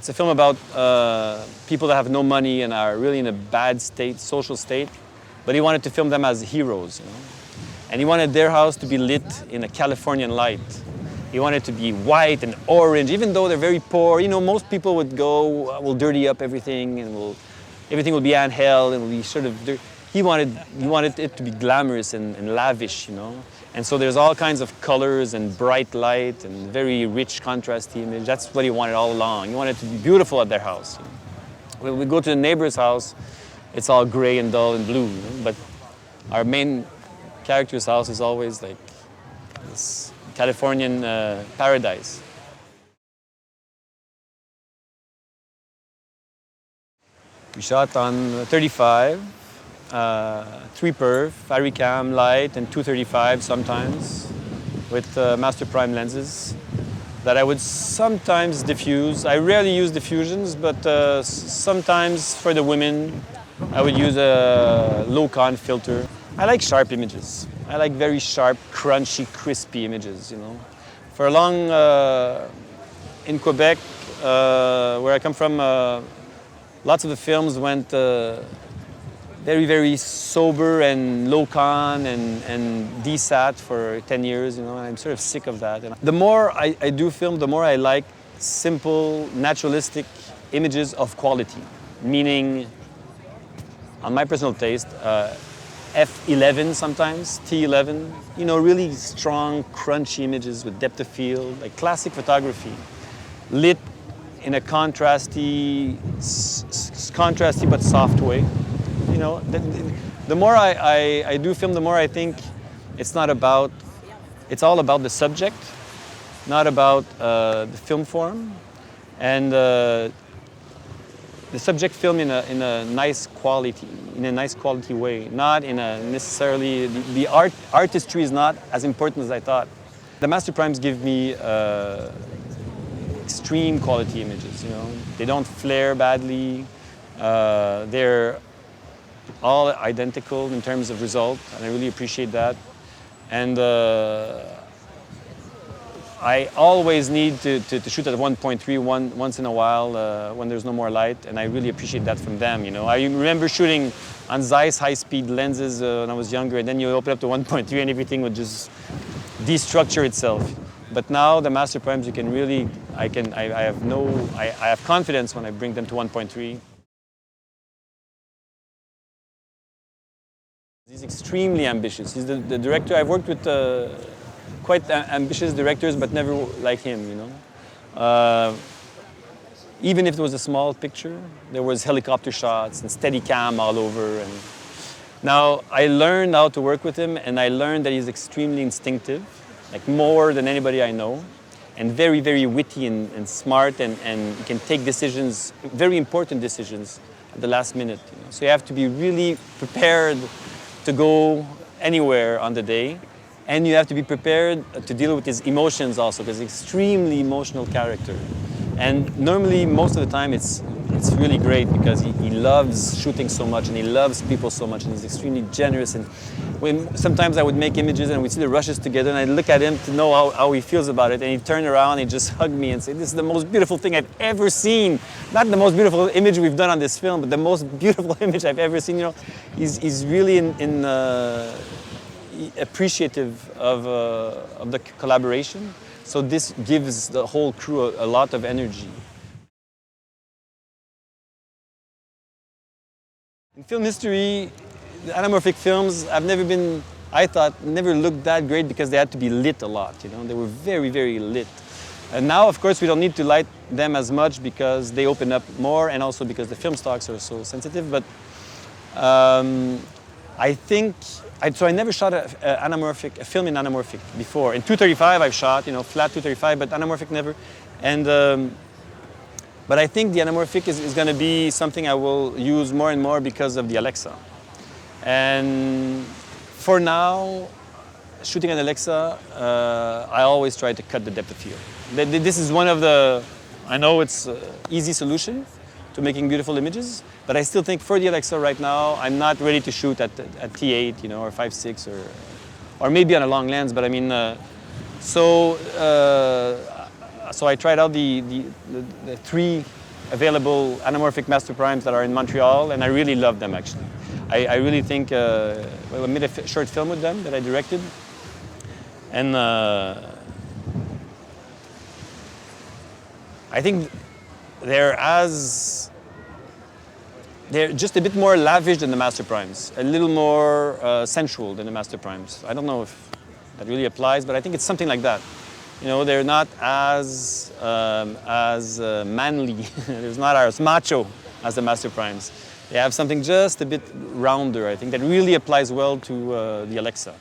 It's a film about people that have no money and are really in a bad state, social state, but he wanted to film them as heroes, you know? And he wanted their house to be lit in a Californian light. He wanted it to be white and orange, even though they're very poor. You know, most people would go, we'll dirty up everything and everything will be angel and will be sort of dirty. He wanted it to be glamorous and lavish, you know. And so there's all kinds of colors and bright light and very rich contrasty image. That's what he wanted all along. He wanted it to be beautiful at their house. You know? When we go to the neighbor's house, it's all gray and dull and blue. You know? But our main character's house is always like this Californian paradise. We shot on 35, 3-perf, ARRICAM light, and 235 sometimes, with master prime lenses that I would sometimes diffuse. I rarely use diffusions, but sometimes for the women, I would use a low-con filter. I like sharp images. I like very sharp, crunchy, crispy images, you know. For a long, in Quebec, where I come from, lots of the films went very, very sober and low-con and DSAT for 10 years, you know, and I'm sort of sick of that. And the more I do film, the more I like simple, naturalistic images of quality, meaning, on my personal taste, F11 sometimes, T11, you know, really strong, crunchy images with depth of field, like classic photography, lit in a contrasty but soft way. You know, the more I do film, the more I think it's all about the subject, not about the film form, and the subject film in a nice quality way, not in a necessarily, the artistry is not as important as I thought. The master primes give me extreme quality images, you know. They don't flare badly. They're all identical in terms of result, and I really appreciate that. And I always need to shoot at 1.3 once in a while when there's no more light, and I really appreciate that from them, you know. I remember shooting on Zeiss high-speed lenses when I was younger, and then you open up to 1.3 and everything would just destructure itself. But now the master primes, you can really, I have confidence when I bring them to 1.3. He's extremely ambitious. He's the director. I've worked with quite ambitious directors, but never like him, you know. Even if it was a small picture, there was helicopter shots and steady cam all over. And now I learned how to work with him, and I learned that he's extremely instinctive, like more than anybody I know, and very, very witty and smart, and he can take decisions, very important decisions, at the last minute. You know? So you have to be really prepared to go anywhere on the day, and you have to be prepared to deal with his emotions also, because he's an extremely emotional character. And normally, most of the time, it's really great because he loves shooting so much, and he loves people so much, and he's extremely generous. And sometimes I would make images and we'd see the rushes together, and I'd look at him to know how he feels about it, and he'd turn around and he'd just hug me and say, "This is the most beautiful thing I've ever seen." Not the most beautiful image we've done on this film, but the most beautiful image I've ever seen. You know, he's really appreciative of the collaboration. So this gives the whole crew a lot of energy. In film history, the anamorphic films have never been, I thought, never looked that great because they had to be lit a lot, you know. They were very, very lit. And now, of course, we don't need to light them as much because they open up more, and also because the film stocks are so sensitive. But I think, so I never shot a film in anamorphic before. In 235 I've shot, you know, flat 235, but anamorphic never. And but I think the anamorphic is going to be something I will use more and more because of the Alexa. And for now, shooting an Alexa, I always try to cut the depth of field. This is one of the, I know it's an easy solution to making beautiful images, but I still think for the Alexa right now, I'm not ready to shoot at T8, you know, or 5.6, or maybe on a long lens. But I mean, so I tried out the 3 available anamorphic master primes that are in Montreal, and I really love them actually. I really think, well, I made a short film with them that I directed, and I think they're just a bit more lavish than the master primes, a little more sensual than the master primes. I don't know if that really applies, but I think it's something like that. You know, they're not as manly, they're not as macho as the master primes. They have something just a bit rounder, I think, that really applies well to the Alexa.